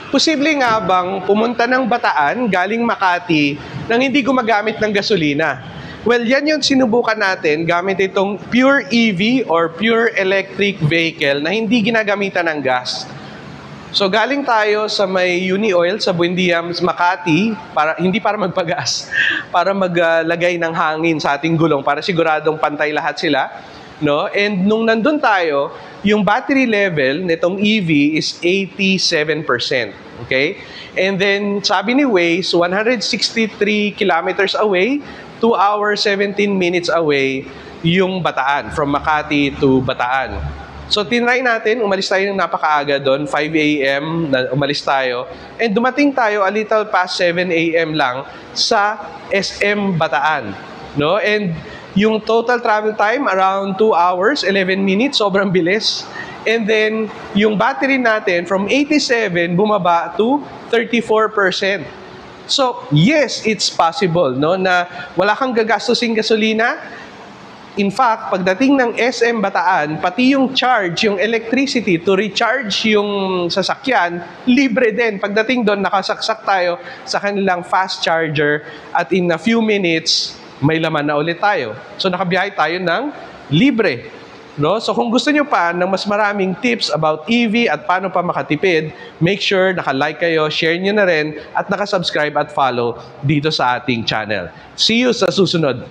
Posible nga bang pumunta ng Bataan galing Makati nang hindi gumagamit ng gasolina? Well, yan yung sinubukan natin gamit itong pure EV or pure electric vehicle na hindi ginagamitan ng gas. So galing tayo sa may Uni-Oil sa Buendia, Makati, hindi para magpagas, para maglagay ng hangin sa ating gulong para siguradong pantay lahat sila. No? And nung nandun tayo, yung battery level nitong EV is 87%. Okay? And then, sabi ni Waze, 163 kilometers away, 2 hours, 17 minutes away, yung Bataan, from Makati to Bataan. So, tinry natin, umalis tayo ng napakaaga doon, 5 a.m. na umalis tayo. And dumating tayo a little past 7 a.m. lang sa SM Bataan. No? And yung total travel time, around 2 hours, 11 minutes, sobrang bilis. And then, yung battery natin, from 87, bumaba to 34%. So, yes, it's possible, no, na wala kang gagastusing gasolina. In fact, pagdating ng SM Bataan, pati yung charge, yung electricity to recharge yung sasakyan, libre din. Pagdating doon, nakasaksak tayo sa kanilang fast charger at in a few minutes, may laman na ulit tayo. So, nakabiyahe tayo ng libre. No? So, kung gusto nyo pa ng mas maraming tips about EV at paano pa makatipid, make sure naka-like kayo, share nyo na rin, at naka-subscribe at follow dito sa ating channel. See you sa susunod.